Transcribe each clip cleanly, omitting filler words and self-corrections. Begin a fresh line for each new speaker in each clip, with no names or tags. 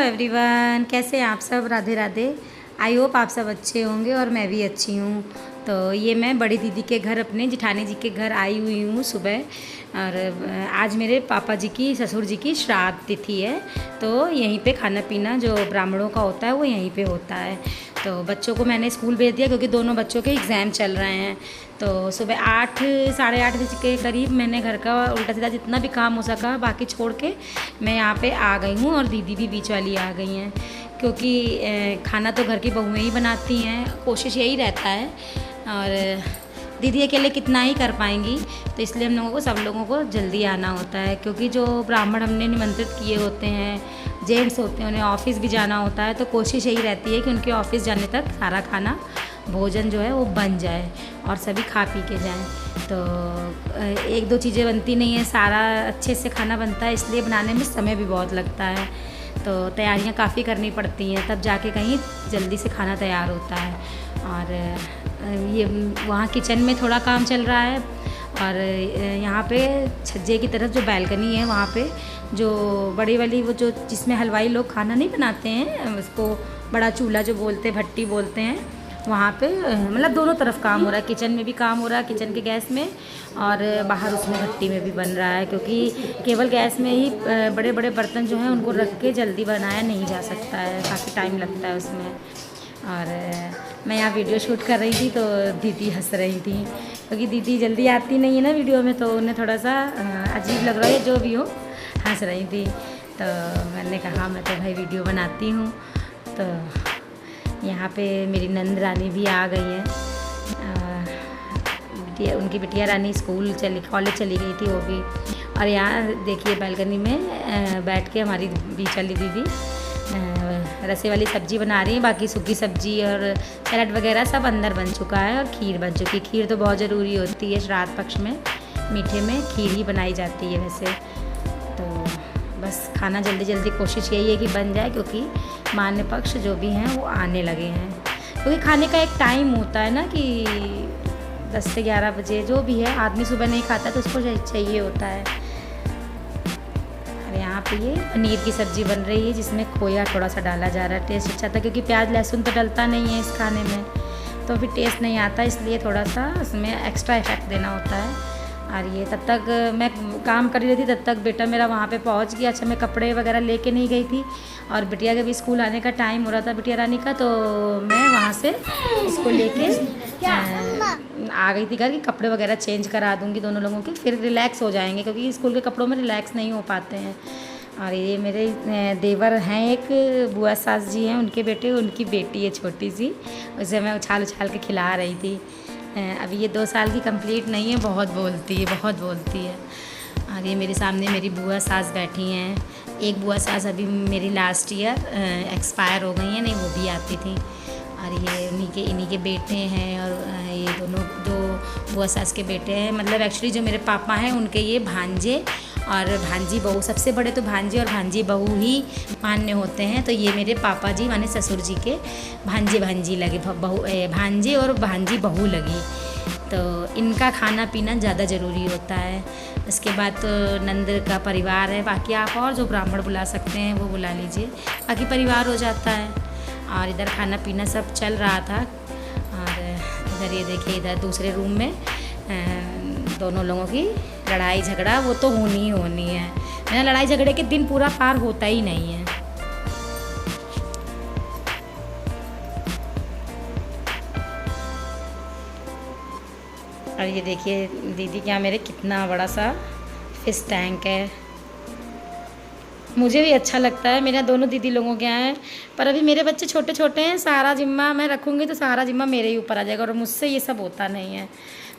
Everyone, कैसे हैं आप सब। राधे राधे। आई होप आप सब अच्छे होंगे और मैं भी अच्छी हूँ। तो ये मैं बड़ी दीदी के घर, अपने जिठानी जी के घर आई हुई हूँ सुबह। और आज मेरे पापा जी की, ससुर जी की श्राद्ध तिथि है। तो यहीं पे खाना पीना जो ब्राह्मणों का होता है वो यहीं पे होता है। तो बच्चों को मैंने स्कूल भेज दिया क्योंकि दोनों बच्चों के एग्ज़ाम चल रहे हैं। तो सुबह 8 साढ़े 8 बजे के करीब मैंने घर का उल्टा सीधा जितना भी काम हो सका बाकी छोड़ के मैं यहाँ पे आ गई हूँ। और दीदी भी बीच वाली आ गई हैं क्योंकि खाना तो घर की बहुएं ही बनाती हैं, कोशिश यही रहता है। और दीदी अकेले कितना ही कर पाएंगी, तो इसलिए हम लोगों को, सब लोगों को जल्दी आना होता है। क्योंकि जो ब्राह्मण हमने निमंत्रित किए होते हैं, जेंट्स होते हैं, उन्हें ऑफिस भी जाना होता है। तो कोशिश यही रहती है कि उनके ऑफिस जाने तक सारा खाना, भोजन जो है वो बन जाए और सभी खा पी के जाएं। तो एक दो चीज़ें बनती नहीं है, सारा अच्छे से खाना बनता है, इसलिए बनाने में समय भी बहुत लगता है। तो तैयारियां काफ़ी करनी पड़ती हैं, तब जाके कहीं जल्दी से खाना तैयार होता है। और ये वहाँ किचन में थोड़ा काम चल रहा है। और यहाँ पे छज्जे की तरफ जो बैल्कनी है, वहाँ पे जो बड़ी वाली वो जो जिसमें हलवाई लोग खाना नहीं बनाते हैं, उसको बड़ा चूल्हा जो बोलते हैं, भट्टी बोलते हैं, वहाँ पे मतलब दोनों तरफ काम हो रहा है। किचन में भी काम हो रहा है, किचन के गैस में, और बाहर उसमें भट्टी में भी बन रहा है। क्योंकि केवल गैस में ही बड़े बड़े बर्तन जो हैं उनको रख के जल्दी बनाया नहीं जा सकता है, काफ़ी टाइम लगता है उसमें। और मैं यहाँ वीडियो शूट कर रही थी तो दीदी हंस रही थी, क्योंकि दीदी जल्दी आती नहीं है ना वीडियो में, तो उन्हें थोड़ा सा अजीब लग रहा है, जो भी हो हंस रही थी। तो मैंने कहा मैं तो भाई वीडियो बनाती हूँ। तो यहाँ पे मेरी नंद रानी भी आ गई है। उनकी बिटिया रानी स्कूल कॉलेज चली गई थी वो भी। और यहाँ देखिए बैल्कनी में बैठ के हमारी बीच वाली दीदी रसे वाली सब्ज़ी बना रही है। बाकी सूखी सब्ज़ी और सैलड वगैरह सब अंदर बन चुका है और खीर बन चुकी है। खीर तो बहुत ज़रूरी होती है श्राद्ध पक्ष में, मीठे में खीर ही बनाई जाती है वैसे। तो बस खाना जल्दी जल्दी कोशिश यही है कि बन जाए, क्योंकि मान्य पक्ष जो भी हैं वो आने लगे हैं। क्योंकि खाने का एक टाइम होता है ना कि 10 से 11 बजे, जो भी है, आदमी सुबह नहीं खाता तो उसको चाहिए होता है। यहाँ पे ये पनीर की सब्ज़ी बन रही है जिसमें खोया थोड़ा सा डाला जा रहा है। टेस्ट अच्छा था, क्योंकि प्याज लहसुन तो डलता नहीं है इस खाने में, तो फिर टेस्ट नहीं आता, इसलिए थोड़ा सा उसमें एक्स्ट्रा इफेक्ट देना होता है। और ये तब तक मैं काम कर रही थी, तब तक बेटा मेरा वहाँ पे पहुँच गया। अच्छा, मैं कपड़े वगैरह लेके नहीं गई थी और बिटिया के भी स्कूल आने का टाइम हो रहा था, बिटिया रानी का, तो मैं वहाँ से इसको लेके आ गई थी घर। कि कपड़े वगैरह चेंज करा दूँगी दोनों लोगों के, फिर रिलैक्स हो जाएंगे, क्योंकि स्कूल के कपड़ों में रिलैक्स नहीं हो पाते हैं। और ये मेरे देवर हैं, एक बुआ सास जी हैं, उनके बेटे, उनकी बेटी है छोटी सी, उसे मैं उछाल उछाल के खिला रही थी। अभी ये 2 साल की कंप्लीट नहीं है, बहुत बोलती है, बहुत बोलती है। और ये मेरे सामने मेरी बुआ सास बैठी हैं। एक बुआ सास अभी मेरी लास्ट ईयर एक्सपायर हो गई हैं, नहीं वो भी आती थी। और ये इन्हीं के बेटे हैं। और ये दोनों जो बुआ सास के बेटे हैं, मतलब एक्चुअली जो मेरे पापा हैं उनके ये भांजे और भांजी बहू, सबसे बड़े तो भांजे और भांजी बहू ही मान्य होते हैं। तो ये मेरे पापा जी माने ससुर जी के भांजी लगे, भांजे और भांजी बहू लगी। तो इनका खाना पीना ज़्यादा ज़रूरी होता है। इसके बाद तो नंद का परिवार है, बाकी आप और जो ब्राह्मण बुला सकते हैं वो बुला लीजिए, बाकी परिवार हो जाता है। और इधर खाना पीना सब चल रहा था। और इधर ये देखिए, इधर दूसरे रूम में दोनों लोगों की लड़ाई झगड़ा वो तो होनी ही होनी है। मेरा लड़ाई झगड़े के दिन पूरा पार होता ही नहीं है। और ये देखिए दीदी के यहाँ मेरे कितना बड़ा सा फिश टैंक है। मुझे भी अच्छा लगता है, मेरे दोनों दीदी लोगों के यहाँ है, पर अभी मेरे बच्चे छोटे छोटे हैं, सारा जिम्मा मैं रखूँगी तो सारा जिम्मा मेरे ही ऊपर आ जाएगा, और मुझसे ये सब होता नहीं है।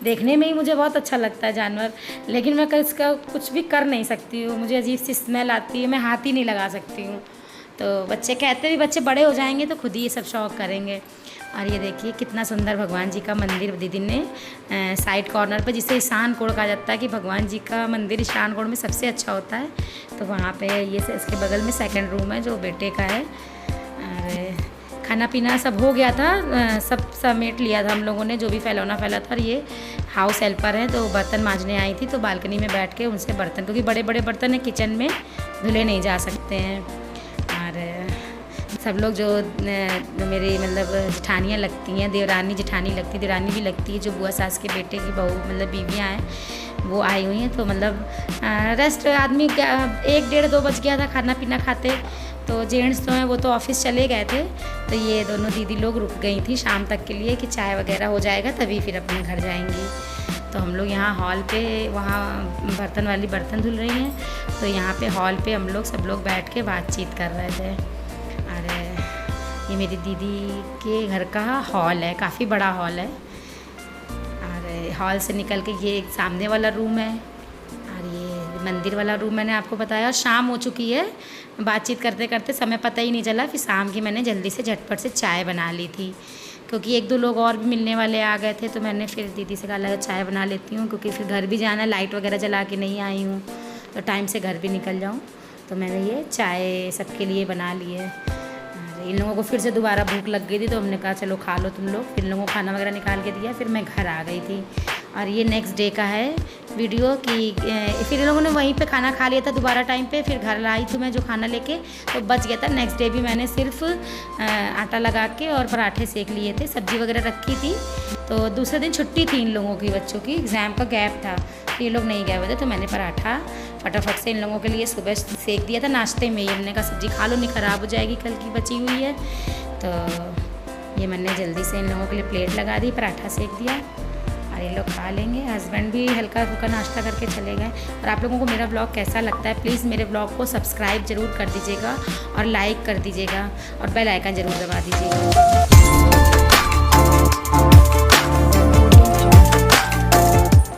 देखने में ही मुझे बहुत अच्छा लगता है जानवर, लेकिन मैं इसका कुछ भी कर नहीं सकती हूँ, मुझे अजीब सी स्मेल आती है, मैं हाथ ही नहीं लगा सकती हूँ। तो बच्चे कहते भी बच्चे बड़े हो जाएंगे तो खुद ही ये सब शौक़ करेंगे। और ये देखिए कितना सुंदर भगवान जी का मंदिर दीदी ने साइड कॉर्नर पर, जिसे ईशान कोण कहा जाता है, कि भगवान जी का मंदिर ईशान कोण में सबसे अच्छा होता है। तो वहाँ पे ये इसके बगल में सेकंड रूम है जो बेटे का है। और खाना पीना सब हो गया था, सब समेट लिया था हम लोगों ने, जो भी फैला था। और ये हाउस हेल्पर हैं, तो बर्तन मांजने आई थी, तो बालकनी में बैठ के उनसे बर्तन, क्योंकि बड़े बड़े बर्तन है किचन में धुले नहीं जा सकते हैं। और सब लोग जो मेरी मतलब जेठानियाँ लगती हैं, देवरानी जेठानी लगती है, देवरानी भी लगती है, जो बुआ सास के बेटे की बहू मतलब बीवियाँ हैं वो आई हुई हैं। तो मतलब रेस्ट आदमी क्या 1-1:30-2 बज गया था खाना पीना खाते। तो जेंट्स तो हैं वो तो ऑफिस चले गए थे, तो ये दोनों दीदी लोग रुक गई थी शाम तक के लिए कि चाय वगैरह हो जाएगा तभी फिर अपने घर जाएंगी। तो हम लोग यहाँ हॉल पे, वहाँ बर्तन वाली बर्तन धुल रही हैं, तो यहाँ पे हॉल पे हम लोग सब लोग बैठ के बातचीत कर रहे थे। और ये मेरी दीदी के घर का हॉल है, काफ़ी बड़ा हॉल है। और हॉल से निकल के ये सामने वाला रूम है और ये मंदिर वाला रूम मैंने आपको बताया। शाम हो चुकी है, बातचीत करते करते समय पता ही नहीं चला। फिर शाम की मैंने जल्दी से झटपट से चाय बना ली थी, क्योंकि 1-2 लोग और भी मिलने वाले आ गए थे। तो मैंने फिर दीदी से कहा चाय बना लेती हूँ, क्योंकि फिर घर भी जाना, लाइट वगैरह जला के नहीं आई हूँ तो टाइम से घर भी निकल जाऊँ। तो मैंने ये चाय सबके लिए बना ली है। इन लोगों को फिर से दोबारा भूख लग गई थी, तो हमने कहा चलो खा लो तुम लोग। फिर इन लोगों को खाना वगैरह निकाल के दिया, फिर मैं घर आ गई थी। और ये नेक्स्ट डे का है वीडियो कि फिर इन लोगों ने वहीं पे खाना खा लिया था दोबारा टाइम पे। फिर घर लाई थी मैं जो खाना लेके, तो बच गया था। नेक्स्ट डे भी मैंने सिर्फ आटा लगा के और पराठे सेक लिए थे, सब्ज़ी वगैरह रखी थी। तो दूसरे दिन छुट्टी थी इन लोगों की, बच्चों की एग्ज़ाम का गैप था, तो ये लोग नहीं गए हुए थे। तो मैंने पराठा फटाफट से इन लोगों के लिए सुबह सेक दिया था नाश्ते में। ये हमने कहा सब्ज़ी खा लो, नहीं ख़राब हो जाएगी, कल की बची हुई है। तो ये मैंने जल्दी से इन लोगों के लिए प्लेट लगा दी, पराठा सेक दिया और ये लोग खा लेंगे। हस्बैंड भी हल्का फुल्का नाश्ता करके चले गए। और आप लोगों को मेरा ब्लॉग कैसा लगता है, प्लीज़ मेरे ब्लॉग को सब्सक्राइब ज़रूर कर दीजिएगा और लाइक कर दीजिएगा और बेल आइकन ज़रूर दबा दीजिएगा।